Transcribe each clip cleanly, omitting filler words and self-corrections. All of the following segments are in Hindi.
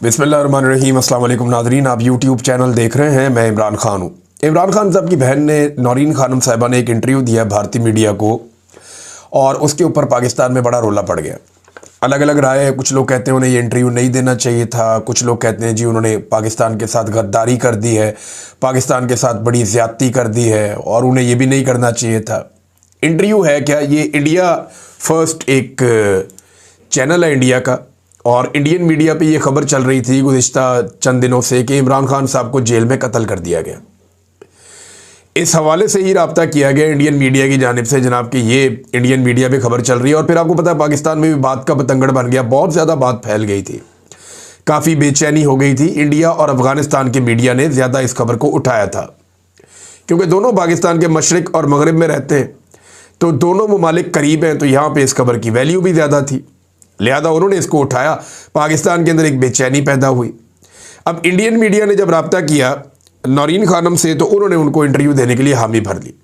बिस्मिल्लाहिर्रहमानिर्रहीम। अस्सलाम वालेकुम नाज़रीन, आप यूट्यूब चैनल देख रहे हैं। मैं इमरान खान हूँ। इमरान खान साहब की बहन ने नौरीन खानम साहिबा ने एक इंटरव्यू दिया भारतीय मीडिया को और उसके ऊपर पाकिस्तान में बड़ा रोला पड़ गया। अलग अलग राय है। कुछ लोग कहते हैं उन्हें ये इंटरव्यू नहीं देना चाहिए था, कुछ लोग कहते हैं जी उन्होंने पाकिस्तान के साथ गद्दारी कर दी है, पाकिस्तान के साथ बड़ी ज़्यादती कर दी है और उन्हें ये भी नहीं करना चाहिए था। इंटरव्यू है क्या? ये इंडिया फर्स्ट एक चैनल है इंडिया का और इंडियन मीडिया पे ये खबर चल रही थी गुज़िश्ता चंद दिनों से कि इमरान खान साहब को जेल में कत्ल कर दिया गया। इस हवाले से ही राब्ता किया गया इंडियन मीडिया की जानिब से जनाब कि ये इंडियन मीडिया पे खबर चल रही है। और फिर आपको पता है पाकिस्तान में भी बात का बतंगड़ बन गया, बहुत ज़्यादा बात फैल गई थी, काफ़ी बेचैनी हो गई थी। इंडिया और अफ़गानिस्तान के मीडिया ने ज़्यादा इस खबर को उठाया था क्योंकि दोनों पाकिस्तान के मशरिक़ और मगरिब में रहते हैं, तो दोनों ममालिक करीब हैं, तो यहाँ पर इस खबर की वैल्यू भी ज़्यादा थी, लिहाजा उन्होंने इसको उठाया। पाकिस्तान के अंदर एक बेचैनी पैदा हुई। अब इंडियन मीडिया ने जब रब्ता किया नौरीन खानम से तो उन्होंने उनको इंटरव्यू देने के लिए हामी भर ली।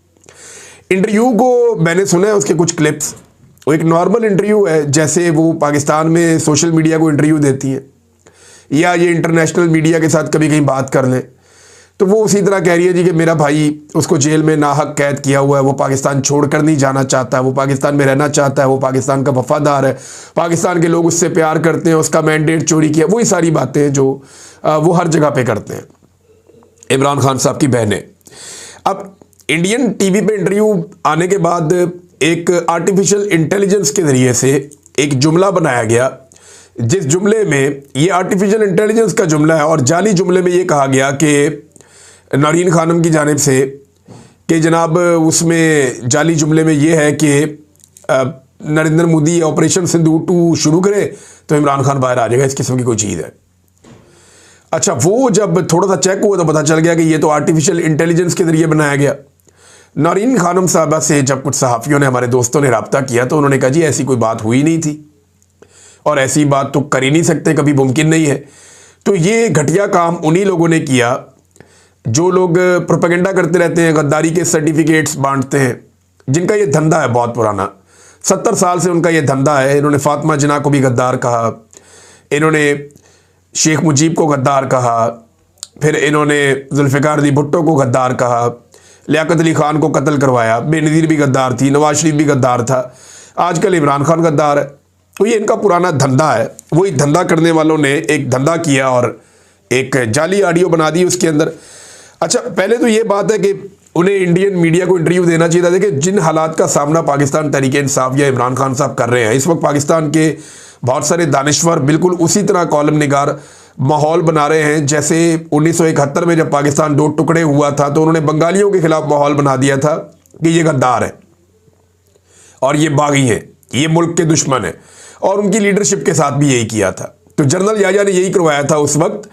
इंटरव्यू को मैंने सुना है, उसके कुछ क्लिप्स, वो एक नॉर्मल इंटरव्यू है जैसे वो पाकिस्तान में सोशल मीडिया को इंटरव्यू देती हैं या ये इंटरनेशनल मीडिया के साथ कभी कहीं बात कर लें, तो वो उसी तरह कह रही है जी कि मेरा भाई उसको जेल में नाहक कैद किया हुआ है, वो पाकिस्तान छोड़कर नहीं जाना चाहता है, वो पाकिस्तान में रहना चाहता है, वो पाकिस्तान का वफादार है, पाकिस्तान के लोग उससे प्यार करते हैं, उसका मैंडेट चोरी किया, वही सारी बातें जो वो हर जगह पे करते हैं इमरान खान साहब की बहनें। अब इंडियन टीवी पे इंटरव्यू आने के बाद एक आर्टिफिशियल इंटेलिजेंस के ज़रिए से एक जुमला बनाया गया, जिस जुमले में ये आर्टिफिशियल इंटेलिजेंस का जुमला है और जाली जुमले में ये कहा गया कि नौरीन खानम की जानिब से कि जनाब उसमें जाली जुमले में ये है कि नरेंद्र मोदी ऑपरेशन सिंदूर 2 शुरू करे तो इमरान खान बाहर आ जाएगा, इस किस्म की कोई चीज़ है। अच्छा, वो जब थोड़ा सा चेक हुआ तो पता चल गया कि ये तो आर्टिफिशियल इंटेलिजेंस के ज़रिए बनाया गया। नौरीन खानम साहबा से जब कुछ सहाफ़ियों ने, हमारे दोस्तों ने रब्ता किया तो उन्होंने कहा जी ऐसी कोई बात हुई नहीं थी और ऐसी बात तो कर ही नहीं सकते, कभी मुमकिन नहीं है। तो ये घटिया काम उन्हीं लोगों ने किया जो लोग प्रोपेगेंडा करते रहते हैं, गद्दारी के सर्टिफिकेट्स बांटते हैं, जिनका ये धंधा है बहुत पुराना, 70 साल से उनका ये धंधा है। इन्होंने फातिमा जिन्ना को भी गद्दार कहा, इन्होंने शेख मुजीब को गद्दार कहा, फिर इन्होंने जुल्फ़िकार अली भुट्टो को गद्दार कहा, लियाकत अली ख़ान को कत्ल करवाया, बेनज़ीर भी गद्दार थी, नवाज शरीफ भी गद्दार था, आजकल इमरान खान गद्दार है। तो ये इनका पुराना धंधा है। वही धंधा करने वालों ने एक धंधा किया और एक जाली ऑडियो बना दी उसके अंदर। अच्छा, पहले तो ये बात है कि उन्हें इंडियन मीडिया को इंटरव्यू देना चाहिए था। देखिए जिन हालात का सामना पाकिस्तान तहरीक इंसाफ या इमरान खान साहब कर रहे हैं इस वक्त, पाकिस्तान के बहुत सारे दानिश्वर बिल्कुल उसी तरह कॉलम निगार माहौल बना रहे हैं जैसे 1971 में जब पाकिस्तान 2 टुकड़े हुआ था तो उन्होंने बंगालियों के खिलाफ माहौल बना दिया था कि ये गद्दार है और ये बागी हैं, ये मुल्क के दुश्मन है, और उनकी लीडरशिप के साथ भी यही किया था। तो जनरल याया ने यही करवाया था उस वक्त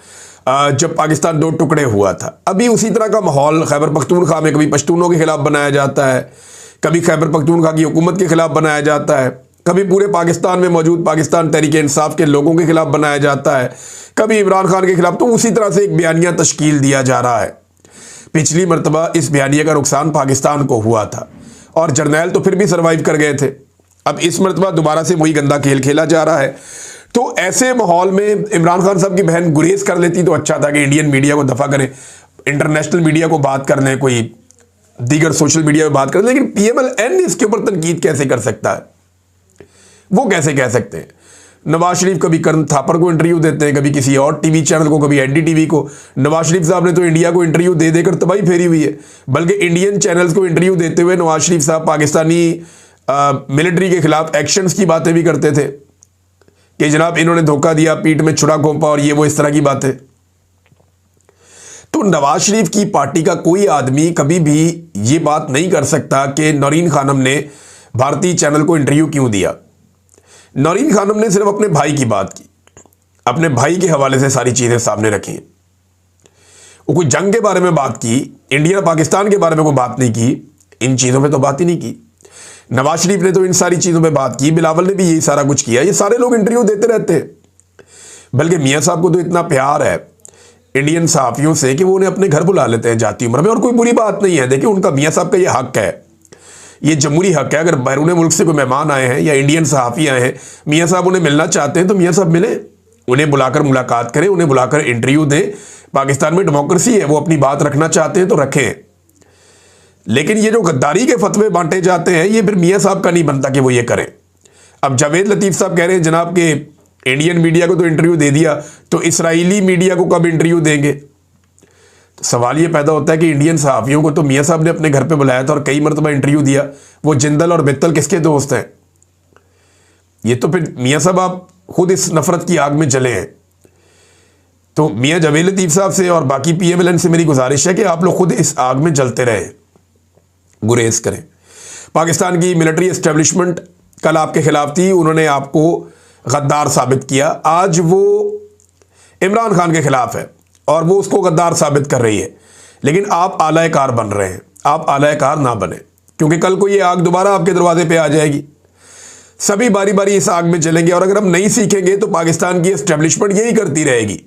जब पाकिस्तान 2 टुकड़े हुआ था। अभी उसी तरह का माहौल खैबर पख्तूनख्वा में कभी पश्तूनों के खिलाफ बनाया जाता है, कभी खैबर पख्तूनख्वा की हुकूमत के खिलाफ बनाया जाता है, कभी पूरे पाकिस्तान में मौजूद पाकिस्तान तहरीक इंसाफ के लोगों के खिलाफ बनाया जाता है, कभी इमरान खान के खिलाफ। तो उसी तरह से एक बयानिया तश्कील दिया जा रहा है। पिछली मरतबा इस बयानिया का नुकसान पाकिस्तान को हुआ था और जर्नैल तो फिर भी सर्वाइव कर गए थे। अब इस मरतबा दोबारा से वही गंदा खेल खेला जा रहा है। तो ऐसे माहौल में इमरान खान साहब की बहन गुरेज कर लेती तो अच्छा था कि इंडियन मीडिया को दफ़ा करें, इंटरनेशनल मीडिया को बात कर लें, कोई दीगर सोशल मीडिया में बात करें। लेकिन PMLN इसके ऊपर तनकीद कैसे कर सकता है? वो कैसे कह सकते हैं? नवाज शरीफ कभी करण थापर को इंटरव्यू देते हैं, कभी किसी और टीवी चैनल को, कभी NDTV को। नवाज शरीफ साहब ने तो इंडिया को इंटरव्यू दे देकर तबाही फेरी हुई है, बल्कि इंडियन चैनल्स को इंटरव्यू देते हुए नवाज शरीफ साहब पाकिस्तानी मिलिट्री के खिलाफ एक्शंस की बातें भी करते थे कि जनाब इन्होंने धोखा दिया, पीठ में छुरा घोंपा और ये वो इस तरह की बातें। तो नवाज शरीफ की पार्टी का कोई आदमी कभी भी ये बात नहीं कर सकता कि नौरीन खानम ने भारतीय चैनल को इंटरव्यू क्यों दिया। नौरीन खानम ने सिर्फ अपने भाई की बात की, अपने भाई के हवाले से सारी चीज़ें सामने रखी। वो कोई जंग के बारे में बात की, इंडिया पाकिस्तान के बारे में कोई बात नहीं की, इन चीज़ों पे तो बात ही नहीं की। नवाज शरीफ ने तो इन सारी चीज़ों पे बात की, बिलावल ने भी यही सारा कुछ किया। ये सारे लोग इंटरव्यू देते रहते हैं, बल्कि मियाँ साहब को तो इतना प्यार है इंडियन सहाफ़ियों से कि वो उन्हें अपने घर बुला लेते हैं जाती उम्र में, और कोई बुरी बात नहीं है। देखिए उनका मियाँ साहब का ये हक है, ये जमहूरी हक है। अगर बैरून मुल्क से कोई मेहमान आए हैं या इंडियन सहाफ़ी आए हैं, मियाँ साहब उन्हें मिलना चाहते हैं तो मियाँ साहब मिलें, उन्हें बुलाकर मुलाकात करें, उन्हें बुलाकर इंटरव्यू दें। पाकिस्तान में डेमोक्रेसी है, वो अपनी बात रखना चाहते हैं तो रखें। लेकिन ये जो गद्दारी के फतवे बांटे जाते हैं, ये फिर मियाँ साहब का नहीं बनता कि वो ये करें। अब जावेद लतीफ़ साहब कह रहे हैं जनाब के इंडियन मीडिया को तो इंटरव्यू दे दिया, तो इसराइली मीडिया को कब इंटरव्यू देंगे? तो सवाल ये पैदा होता है कि इंडियन सहाफ़ियों को तो मियाँ साहब ने अपने घर पे बुलाया था और कई मरतबा इंटरव्यू दिया। वो जिंदल और बित्तल किसके दोस्त हैं? ये तो फिर मियाँ साहब आप खुद इस नफरत की आग में जले हैं। तो मियाँ जावेद लतीफ़ साहब से और बाकी PMLN से मेरी गुजारिश है कि आप लोग खुद इस आग में जलते रहें, गुरेज करें। पाकिस्तान की मिलिट्री एस्टेब्लिशमेंट कल आपके खिलाफ थी, उन्होंने आपको गद्दार साबित किया। आज वो इमरान खान के खिलाफ है और वो उसको गद्दार साबित कर रही है, लेकिन आप आला कार बन रहे हैं। आप आला कार ना बने, क्योंकि कल को ये आग दोबारा आपके दरवाजे पे आ जाएगी। सभी बारी बारी इस आग में जलेंगे और अगर हम नहीं सीखेंगे तो पाकिस्तान की एस्टेब्लिशमेंट यही करती रहेगी,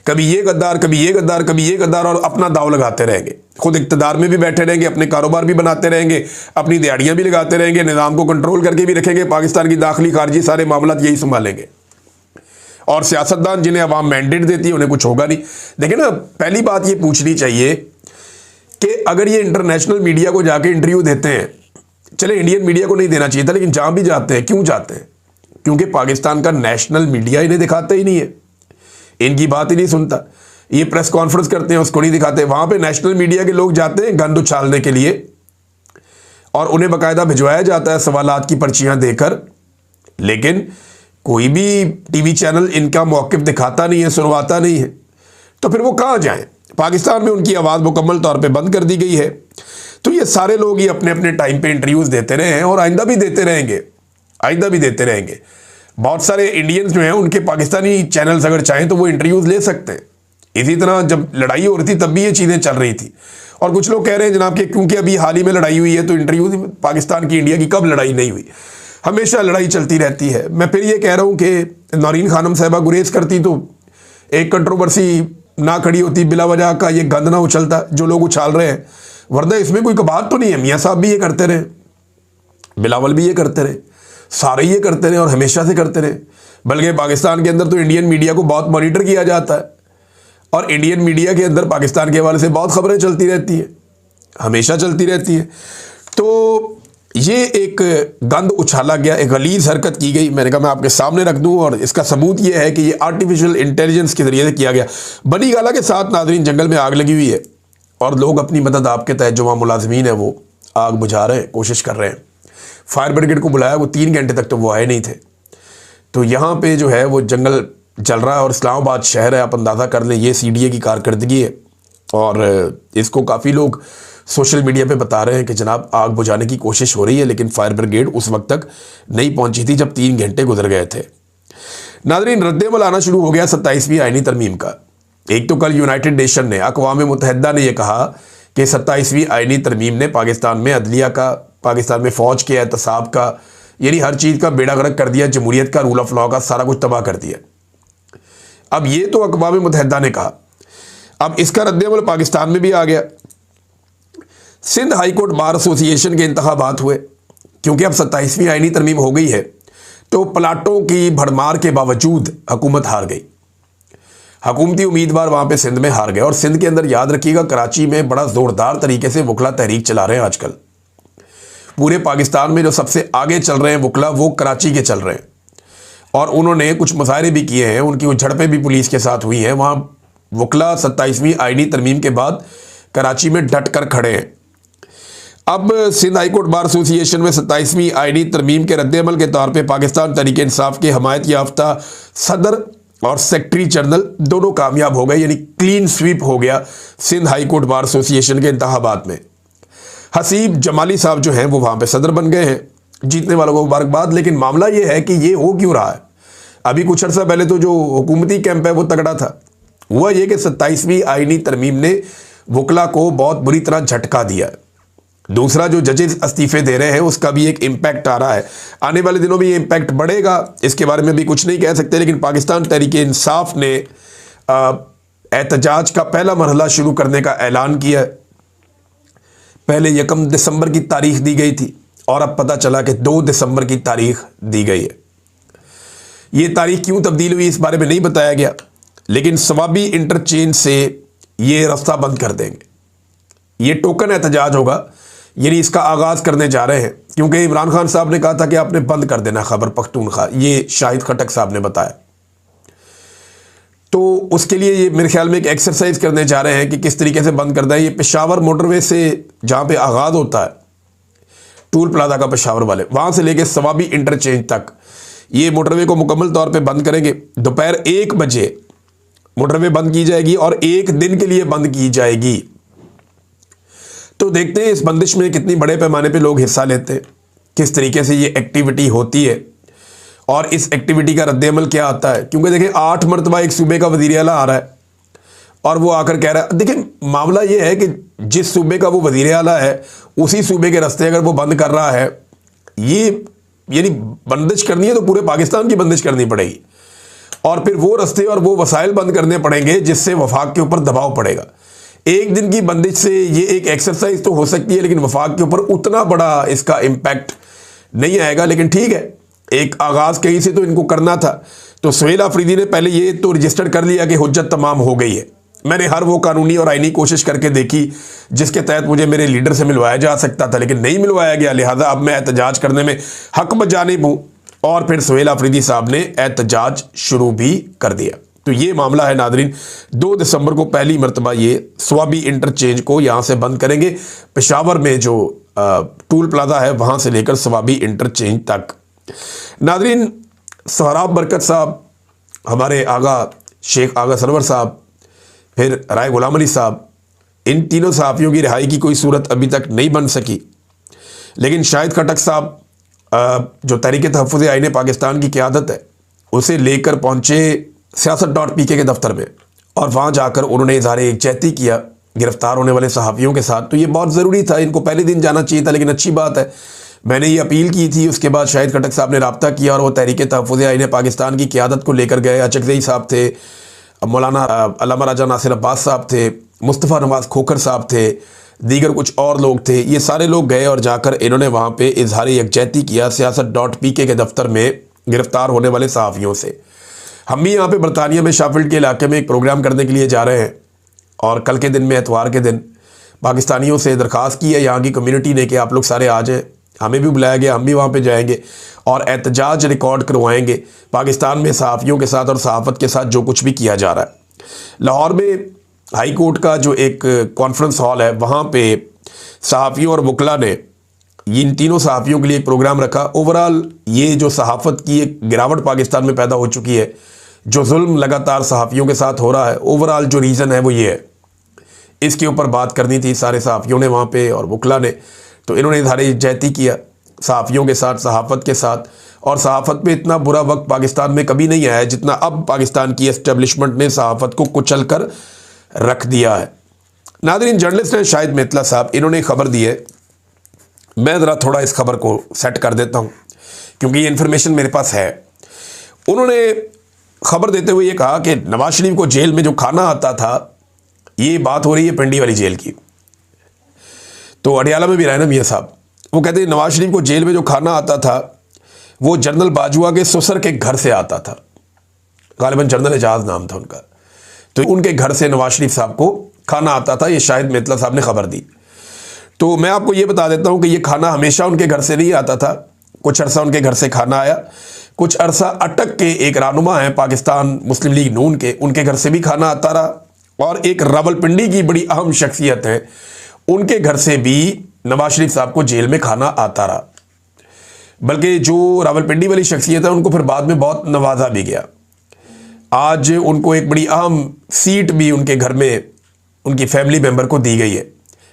कभी ये गद्दार, कभी ये गद्दार, कभी ये गद्दार, और अपना दाव लगाते रहेंगे। खुद इक्तदार में भी बैठे रहेंगे, अपने कारोबार भी बनाते रहेंगे, अपनी दिहाड़ियां भी लगाते रहेंगे, निज़ाम को कंट्रोल करके भी रखेंगे, पाकिस्तान की दाखिली खारजी सारे मामला यही संभालेंगे। और सियासतदान जिन्हें अवाम मैंडेट देती है उन्हें कुछ होगा नहीं। देखिए ना, पहली बात ये पूछनी चाहिए कि अगर ये इंटरनेशनल मीडिया को जाके इंटरव्यू देते हैं, चले इंडियन मीडिया को नहीं देना चाहिए था, लेकिन जहां भी जाते हैं, क्यों जाते हैं? क्योंकि पाकिस्तान का नेशनल मीडिया इन्हें दिखाता ही नहीं है, इनकी बात ही नहीं सुनता। ये प्रेस कॉन्फ्रेंस करते हैं, उसको नहीं दिखाते। वहां पे नेशनल मीडिया के लोग जाते हैं गंद उछालने के लिए, और उन्हें बाकायदा भिजवाया जाता है सवालात की पर्चियां देकर, लेकिन कोई भी टीवी चैनल इनका मौक़िफ़ दिखाता नहीं है, सुनवाता नहीं है। तो फिर वो कहाँ जाएं? पाकिस्तान में उनकी आवाज़ मुकम्मल तौर पे बंद कर दी गई है। तो ये सारे लोग ये अपने अपने टाइम पे इंटरव्यूज़ देते रहे हैं और आइंदा भी देते रहेंगे, आइंदा भी देते रहेंगे। बहुत सारे इंडियंस जो हैं उनके पाकिस्तानी चैनल्स अगर चाहें तो वो इंटरव्यूज़ ले सकते हैं। इसी तरह जब लड़ाई हो रही थी तब भी ये चीज़ें चल रही थी। और कुछ लोग कह रहे हैं जनाब कि क्योंकि अभी हाल ही में लड़ाई हुई है तो इंटरव्यू पाकिस्तान की इंडिया की कब लड़ाई नहीं हुई? हमेशा लड़ाई चलती रहती है। मैं फिर ये कह रहा हूँ कि नौरीन खानम साहिबा गुरेज करती तो एक कंट्रोवर्सी ना खड़ी होती, बिला वजह का ये गंद ना उछलता जो लोग उछाल रहे हैं। वरना इसमें कोई कबात तो नहीं है। मियाँ साहब भी ये करते रहे, बिलावल भी ये करते रहे, सारे ये करते रहे और हमेशा से करते रहे। बल्कि पाकिस्तान के अंदर तो इंडियन मीडिया को बहुत मॉनिटर किया जाता है और इंडियन मीडिया के अंदर पाकिस्तान के हवाले से बहुत खबरें चलती रहती हैं, हमेशा चलती रहती है। तो ये एक गंद उछाला गया, एक गलीज़ हरकत की गई। मैंने कहा मैं आपके सामने रख दूं और इसका सबूत ये है कि ये आर्टिफिशियल इंटेलिजेंस के ज़रिए से किया गया। बनी गाला के साथ नाज़रीन जंगल में आग लगी हुई है और लोग अपनी मदद आपके तहत जो वहाँ मुलाजमीन है वो आग बुझा रहे हैं, कोशिश कर रहे हैं। फायर ब्रिगेड को बुलाया, वो 3 घंटे तक तो वो आए नहीं थे। तो यहाँ पे जो है वो जंगल चल रहा है और इस्लामाबाद शहर है, आप अंदाज़ा कर लें ये CDA की कारकर्दगी है। और इसको काफ़ी लोग सोशल मीडिया पे बता रहे हैं कि जनाब आग बुझाने की कोशिश हो रही है, लेकिन फायर ब्रिगेड उस वक्त तक नहीं पहुंची थी जब 3 घंटे गुजर गए थे। नाज़रीन, रद्द-ए-अमल आना शुरू हो गया 27वीं आईनी तरमीम का। एक तो कल यूनाइटेड नेशन ने, अक़वाम मुत्तहिदा ने यह कहा कि 27वीं आईनी तरमीम ने पाकिस्तान में अदलिया का, पाकिस्तान में फ़ौज के एहतसाब का, यानी हर चीज़ का बेड़ा गर्क कर दिया, जमहूरियत का, रूल ऑफ लॉ का सारा कुछ तबाह कर दिया। अब ये तो अक़वाम मुत्तहिदा ने कहा, अब इसका रद्द-ए-अमल पाकिस्तान में भी आ गया। Sindh high court bar association के इंतखाबात हुए, क्योंकि अब 27वीं आईनी तरमीम हो गई है तो प्लाटों की भरमार के बावजूद हुकूमत हार गई। हुकूमती उम्मीदवार वहाँ पे सिंध में हार गए। और सिंध के अंदर याद रखिएगा कराची में बड़ा ज़ोरदार तरीके से वकला तहरीक चला रहे हैं आजकल। पूरे पाकिस्तान में जो सबसे आगे चल रहे हैं वकला वो कराची के चल रहे हैं और उन्होंने कुछ मुजाहरे भी किए हैं, उनकी वो झड़पें भी पुलिस के साथ हुई हैं। वहाँ वकला 27वीं आईनी तरमीम के बाद कराची में डट कर खड़े हैं। अब Sindh high court bar association में 27वीं आईनी तरमीम के रद्द-ए-अमल के तौर पे पाकिस्तान तहरीक-ए-इंसाफ के हमायत याफ्ता सदर और सेक्रेटरी जनरल दोनों कामयाब हो गए, यानी क्लीन स्वीप हो गया Sindh high court bar association के इंतखाबात में। हसीब जमाली साहब जो हैं वो वहाँ पे सदर बन गए हैं, जीतने वालों को मुबारकबाद। लेकिन मामला ये है कि ये हो क्यों रहा है? अभी कुछ अर्सा पहले तो जो हुकूमती कैंप है वो तगड़ा था। हुआ ये कि 27वीं आईनी तरमीम ने वकला को बहुत बुरी तरह झटका दिया है। दूसरा, जो जजेस इस्तीफे दे रहे हैं उसका भी एक इम्पैक्ट आ रहा है। आने वाले दिनों में ये इम्पैक्ट बढ़ेगा, इसके बारे में भी कुछ नहीं कह सकते। लेकिन पाकिस्तान तहरीक-ए-इंसाफ ने एहतजाज का पहला मरहला शुरू करने का ऐलान किया है। पहले 1 दिसंबर की तारीख दी गई थी और अब पता चला कि 2 दिसंबर की तारीख दी गई है। ये तारीख क्यों तब्दील हुई इस बारे में नहीं बताया गया, लेकिन सवाबी इंटरचेंज से ये रास्ता बंद कर देंगे। ये टोकन एहतजाज होगा, यानी इसका आगाज करने जा रहे हैं, क्योंकि इमरान खान साहब ने कहा था कि आपने बंद कर देना खैबर पख्तूनख्वा, ये शाहिद खटक साहब ने बताया। तो उसके लिए ये मेरे ख्याल में एक एक्सरसाइज करने जा रहे हैं कि किस तरीके से बंद करना है। ये पेशावर मोटरवे से जहाँ पे आगाज़ होता है टूल प्लाजा का, पेशावर वाले, वहाँ से लेके सवाबी इंटरचेंज तक ये मोटरवे को मुकम्मल तौर पे बंद करेंगे। दोपहर 1 बजे मोटरवे बंद की जाएगी और 1 दिन के लिए बंद की जाएगी। तो देखते हैं इस बंदिश में कितनी बड़े पैमाने पे लोग हिस्सा लेते हैं, किस तरीके से ये एक्टिविटी होती है और इस एक्टिविटी का रद्द-ए-अमल क्या आता है। क्योंकि देखिए 8 मरतबा एक सूबे का वज़ीर आला आ रहा है और वो आकर कह रहा है, देखिए मामला ये है कि जिस सूबे का वो वज़ीर आला है उसी सूबे के रास्ते अगर वो बंद कर रहा है, ये यानी बंदिश करनी है तो पूरे पाकिस्तान की बंदिश करनी पड़ेगी और फिर वो रास्ते और वो वसाइल बंद करने पड़ेंगे जिससे वफाक के ऊपर दबाव पड़ेगा। एक दिन की बंदिश से ये एक एक्सरसाइज तो हो सकती है, लेकिन वफाक के ऊपर उतना बड़ा इसका इम्पैक्ट नहीं आएगा। लेकिन ठीक है, एक आगाज़ कहीं से तो इनको करना था। तो सुहेल आफरीदी ने पहले ये तो रजिस्टर कर लिया कि हुज्जत तमाम हो गई है। मैंने हर वो कानूनी और आईनी कोशिश करके देखी जिसके तहत मुझे मेरे लीडर से मिलवाया जा सकता था, लेकिन नहीं मिलवाया गया। लिहाजा अब मैं एहतजाज करने में हक बजानिब हूँ और फिर सुहेल आफरीदी साहब ने एहतजाज शुरू भी कर दिया। तो ये मामला है नादरीन, 2 दिसंबर को पहली मरतबा ये सवाबी इंटरचेंज को यहाँ से बंद करेंगे। पेशावर में जो टूल प्लाजा है वहाँ से लेकर सवाबी इंटरचेंज तक। नादरीन, सोहराब बरकत साहब, हमारे आगा शेख आगा सरवर साहब, फिर राय गुलाम अली साहब, इन तीनों सहाफ़ियों की रिहाई की कोई सूरत अभी तक नहीं बन सकी। लेकिन शाहिद खटक साहब जो तहरीक तहफ़्फ़ुज़ आईन पाकिस्तान की क़यादत है उसे लेकर पहुँचे siyaasat.pk के दफ्तर में और वहाँ जाकर उन्होंने इज़हार यकजहती किया गिरफ्तार होने वाले सहाफ़ियों के साथ। तो ये बहुत ज़रूरी था, इनको पहले दिन जाना चाहिए था, लेकिन अच्छी बात है मैंने ये अपील की थी। उसके बाद शाहिद खटक साहब ने रब्ता किया और वो तहरीक तहफ़्फ़ुज़ आईन पाकिस्तान की क़यादत को लेकर गए। अचकज़ई साहब थे, मौलाना अल्लामा राजा नासिर अब्बास साहब थे, मुस्तफ़ा नवाज़ खोखर साहब थे, दीगर कुछ और लोग थे। ये सारे लोग गए और जाकर इन्होंने वहाँ पे इज़हार यकजहती किया siyaasat.pk के दफ्तर में गिरफ्तार होने वाले सहाफ़ियों से। हम भी यहाँ पे बरतानिया में शाफिल्ड के इलाके में एक प्रोग्राम करने के लिए जा रहे हैं और कल के दिन में एतवार के दिन पाकिस्तानियों से दरख्वास्त की है यहाँ की कम्युनिटी ने कि आप लोग सारे आ जाएँ। हमें भी बुलाया गया, हम भी वहाँ पे जाएंगे और एहतजाज रिकॉर्ड करवाएंगे पाकिस्तान में सहाफ़ियों के साथ और सहाफ़त के साथ जो कुछ भी किया जा रहा है। लाहौर में हाई कोर्ट का जो एक कॉन्फ्रेंस हॉल है वहाँ पे सहाफ़ियों और वकला ने इन तीनों सहाफ़ियों के लिए एक प्रोग्राम रखा। ओवरऑल ये जो सहाफ़त की एक गिरावट पाकिस्तान में पैदा हो चुकी है, जो जुल्म लगातार सहाफ़ियों के साथ हो रहा है, ओवरऑल जो रीज़न है वो ये है, इसके ऊपर बात करनी थी सारे सहाफ़ियों ने वहाँ पे और वकला ने। तो इन्होंने इज़हार यकजहती किया सहाफ़ियों के साथ, सहाफ़त के साथ। और सहाफ़त पे इतना बुरा वक्त पाकिस्तान में कभी नहीं आया है जितना अब पाकिस्तान की एस्टेब्लिशमेंट ने सहाफ़त को कुचल कर रख दिया है। नादरीन, जर्नलिस्ट हैं शाहिद मेतला साहब, इन्होंने खबर दी है। मैं ज़रा थोड़ा इस खबर को सेट कर देता हूँ क्योंकि ये इन्फॉर्मेशन मेरे पास है। उन्होंने खबर देते हुए ये कहा कि नवाज शरीफ को जेल में जो खाना आता था, ये बात हो रही है पिंडी वाली जेल की। तो अडियाला में भी रहे ना मियाँ साहब, वो कहते हैं नवाज शरीफ को जेल में जो खाना आता था वो जनरल बाजुआ के ससुर के घर से आता था, गालिबन जनरल एजाज नाम था उनका। तो उनके घर से नवाज शरीफ साहब को खाना आता था, ये शाहिद मेतला साहब ने खबर दी। तो मैं आपको ये बता देता हूँ कि ये खाना हमेशा उनके घर से नहीं आता था, कुछ अरसा उनके घर से खाना आया, कुछ अरसा अटक के एक रहनुमा हैं पाकिस्तान मुस्लिम लीग नून के, उनके घर से भी खाना आता रहा, और एक रावलपिंडी की बड़ी अहम शख्सियत है उनके घर से भी नवाज शरीफ साहब को जेल में खाना आता रहा। बल्कि जो रावलपिंडी वाली शख्सियत है उनको फिर बाद में बहुत नवाजा भी गया। आज उनको एक बड़ी अहम सीट भी उनके घर में उनकी फैमिली मेंबर को दी गई है,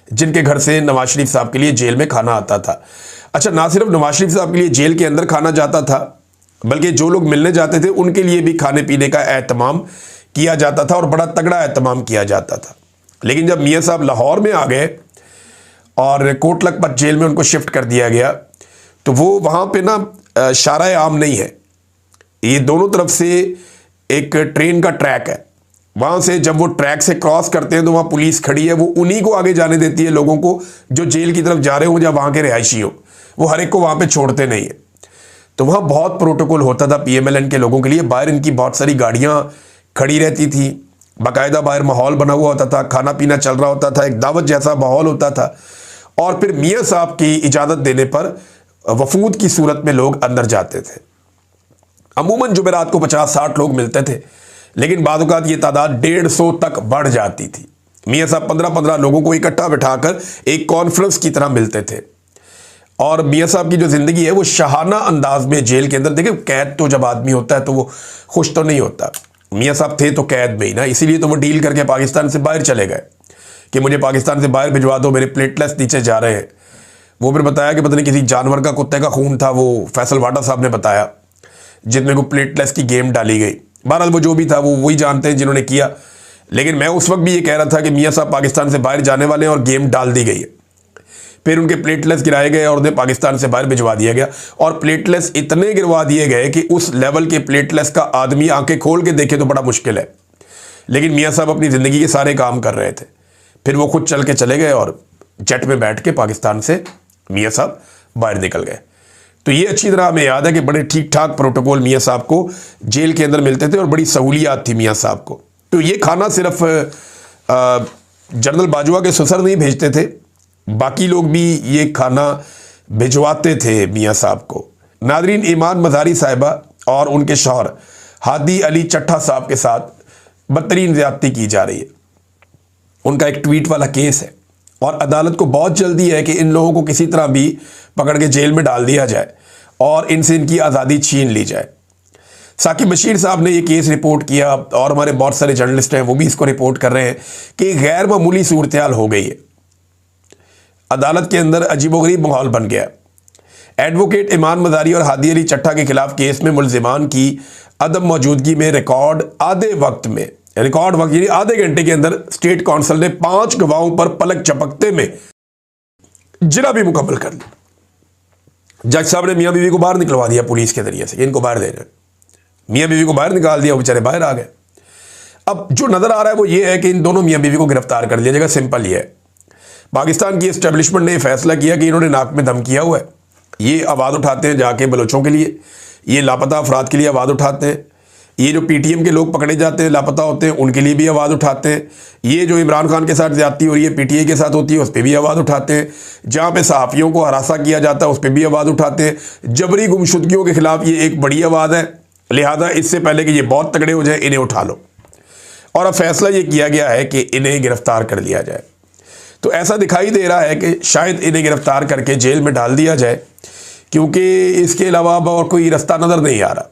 जिनके घर से नवाज शरीफ साहब के लिए जेल में खाना आता था। अच्छा, ना सिर्फ नवाज शरीफ साहब के लिए जेल के अंदर खाना जाता था, बल्कि जो लोग मिलने जाते थे उनके लिए भी खाने पीने का एहतमाम किया जाता था और बड़ा तगड़ा एहतमाम किया जाता था। लेकिन जब मियाँ साहब लाहौर में आ गए और कोट लखपत जेल में उनको शिफ्ट कर दिया गया, तो वो वहाँ पे ना शाराए आम नहीं है, ये दोनों तरफ से एक ट्रेन का ट्रैक है। वहाँ से जब वो ट्रैक से क्रॉस करते हैं तो वहाँ पुलिस खड़ी है, वो उन्हीं को आगे जाने देती है, लोगों को जो जेल की तरफ जा रहे हो या वहाँ के रिहायशी हो, वो हर एक को वहाँ पे छोड़ते नहीं है। तो वहाँ बहुत प्रोटोकॉल होता था PMLN के लोगों के लिए। बाहर इनकी बहुत सारी गाड़ियाँ खड़ी रहती थी, बाकायदा बाहर माहौल बना हुआ होता था, खाना पीना चल रहा होता था, एक दावत जैसा माहौल होता था। और फिर मियाँ साहब की इजाज़त देने पर वफूद की सूरत में लोग अंदर जाते थे। अमूमन जुमेरात को 50-60 लोग मिलते थे, लेकिन बाद औक़ात ये तादाद 150 तक बढ़ जाती थी। मियाँ साहब 15-15 लोगों को इकट्ठा बिठाकर एक कॉन्फ्रेंस की तरह मिलते थे। और मियाँ साहब की जो ज़िंदगी है वो शाहाना अंदाज में जेल के अंदर, देखिए कैद तो जब आदमी होता है तो वो खुश तो नहीं होता। मियाँ साहब थे तो कैद में ही ना, इसीलिए तो वो डील करके पाकिस्तान से बाहर चले गए कि मुझे पाकिस्तान से बाहर भिजवा दो, मेरे प्लेटलेट्स नीचे जा रहे हैं। वो फिर बताया कि पता नहीं किसी जानवर का, कुत्ते का खून था, वो फैसल वाडा साहब ने बताया, जिनमें को प्लेटलेट्स की गेम डाली गई। बहरहाल वो जो भी था वो वही जानते हैं जिन्होंने किया। लेकिन मैं उस वक्त भी ये कह रहा था कि मियाँ साहब पाकिस्तान से बाहर जाने वाले हैं और गेम डाल दी गई है। फिर उनके प्लेटलेट्स गिराए गए और उन्हें पाकिस्तान से बाहर भिजवा दिया गया। और प्लेटलेट्स इतने गिरवा दिए गए कि उस लेवल के प्लेटलेट्स का आदमी आंखें खोल के देखे तो बड़ा मुश्किल है। लेकिन मियाँ साहब अपनी ज़िंदगी के सारे काम कर रहे थे। फिर वो खुद चल के चले गए और जेट में बैठ के पाकिस्तान से मियाँ साहब बाहर निकल गए। तो ये अच्छी तरह हमें याद है कि बड़े ठीक ठाक प्रोटोकॉल मियाँ साहब को जेल के अंदर मिलते थे और बड़ी सहूलियात थी मियाँ साहब को। तो ये खाना सिर्फ जनरल बाजवा के ससुर नहीं भेजते थे, बाकी लोग भी ये खाना भिजवाते थे मियाँ साहब को। नादरीन, ईमान मज़ारी साहिबा और उनके शौहर हादी अली चट्ठा साहब के साथ बदतरीन ज़्यादती की जा रही है। उनका एक ट्वीट वाला केस है और अदालत को बहुत जल्दी है कि इन लोगों को किसी तरह भी पकड़ के जेल में डाल दिया जाए और इनसे इनकी आज़ादी छीन ली जाए। साकिब बशीर साहब ने ये केस रिपोर्ट किया और हमारे बहुत सारे जर्नलिस्ट हैं वो भी इसको रिपोर्ट कर रहे हैं कि गैर मामूली सूरत हाल हो गई है। अदालत के अंदर अजीबोगरीब माहौल बन गया। एडवोकेट ईमान मज़ारी और हादी अली चट्ठा के खिलाफ केस में मुल्जिमान की अदम मौजूदगी में रिकॉर्ड आधे घंटे के अंदर स्टेट काउंसिल ने 5 गवाहों पर पलक झपकते में जिरा भी मुकम्मल कर ली। जज साहब ने मियाँ बीवी को बाहर निकलवा दिया पुलिस के जरिए से, इनको बाहर दे रहे। मियाँ बीवी को बाहर निकाल दिया, वो बेचारे बाहर आ गए। अब जो नजर आ रहा है वो ये है कि इन दोनों मियाँ बीवी को गिरफ्तार कर लिया जाएगा। सिंपल ये है, पाकिस्तान की एस्टेब्लिशमेंट ने फैसला किया कि इन्होंने नाक में दम किया हुआ है। ये आवाज़ उठाते हैं जाके बलोचों के लिए, ये लापता अफराद के लिए आवाज़ उठाते हैं। ये जो PTM के लोग पकड़े जाते हैं, लापता होते हैं, उनके लिए भी आवाज़ उठाते हैं। ये जो इमरान खान के साथ ज़्यादती हो रही है PTI के साथ होती है, उस पर भी आवाज़ उठाते हैं। जहाँ पे सहाफ़ियों को हरासा किया जाता है उस पर भी आवाज़ उठाते हैं। जबरी गुमशुदगियों के खिलाफ ये एक बड़ी आवाज़ है, लिहाजा इससे पहले कि ये बहुत तगड़े हो जाए इन्हें उठा लो। और अब फैसला ये किया गया है कि इन्हें गिरफ्तार कर लिया जाए। तो ऐसा दिखाई दे रहा है कि शायद इन्हें गिरफ्तार करके जेल में डाल दिया जाए, क्योंकि इसके अलावा अब और कोई रास्ता नज़र नहीं आ रहा।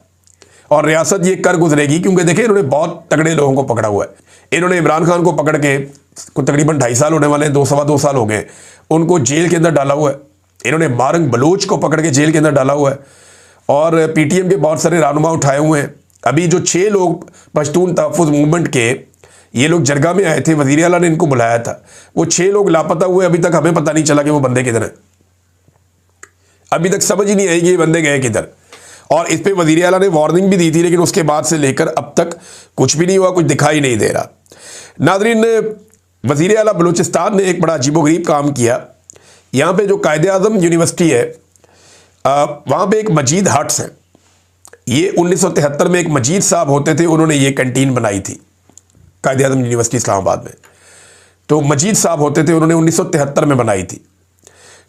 और रियासत ये कर गुजरेगी, क्योंकि देखिए इन्होंने बहुत तगड़े लोगों को पकड़ा हुआ है। इन्होंने इमरान खान को पकड़ के तकरीबन 2.5 साल होने वाले हैं, 2-2.25 साल हो गए, उनको जेल के अंदर डाला हुआ है। इन्होंने मारंग बलोच को पकड़ के जेल के अंदर डाला हुआ है और PTM के बहुत सारे रहनुमा उठाए हुए हैं। अभी जो 6 लोग पश्तून तहफ़्फ़ुज़ मूवमेंट के ये लोग जरगा में आए थे, वज़ीर आला ने इनको बुलाया था, वो 6 लोग लापता हुए। अभी तक हमें पता नहीं चला कि वो बंदे किधर हैं। अभी तक समझ ही नहीं आई कि ये बंदे गए किधर। और इस पे वज़ीर आला ने वार्निंग भी दी थी, लेकिन उसके बाद से लेकर अब तक कुछ भी नहीं हुआ, कुछ दिखाई नहीं दे रहा। नाज़रीन, वज़ीर आला बलूचिस्तान ने एक बड़ा अजीबोगरीब काम किया। यहाँ पे जो कायद-ए-आज़म यूनिवर्सिटी है, वहाँ पे एक मजीद हट्स हैं। ये 1973 में एक मजीद साहब होते थे, उन्होंने ये कैंटीन बनाई थी कायद-ए-आज़म यूनिवर्सिटी इस्लामाबाद में। तो मजीद साहब होते थे, उन्होंने 1973 में बनाई थी।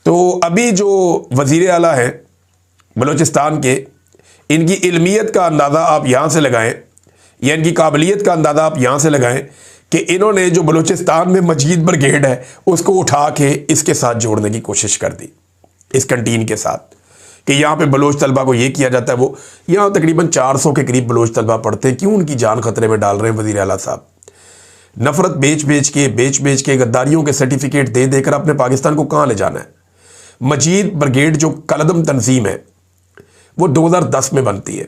तो अभी जो वज़ीर आला है बलूचिस्तान के, इनकी इल्मियत का अंदाज़ा आप यहाँ से लगाएं या इनकी काबिलियत का अंदाज़ा आप यहाँ से लगाएं कि इन्होंने जो बलूचिस्तान में मजीद ब्रिगेड है उसको उठा के इसके साथ जोड़ने की कोशिश कर दी, इस कैंटीन के साथ, कि यहाँ पे बलोच तलबा को ये किया जाता है। वो यहाँ तकरीबन 400 के करीब बलोच तलबा पढ़ते हैं। क्यों उनकी जान खतरे में डाल रहे हैं वज़ीर आला साहब? नफ़रत बेच बेच के गद्दारियों के सर्टिफिकेट दे देकर अपने पाकिस्तान को कहाँ ले जाना है? मजीद ब्रिगेड जो कलदम तंजीम है वो 2010 में बनती है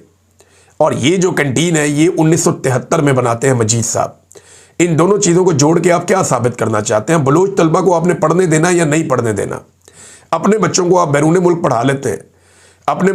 और ये जो कैंटीन है ये 1973 में बनाते हैं मजीद साहब। इन दोनों चीज़ों को जोड़ के आप क्या साबित करना चाहते हैं? बलोच तलबा को आपने पढ़ने देना या नहीं पढ़ने देना? अपने बच्चों को आप बैरून मुल्क पढ़ा लेते हैं, अपने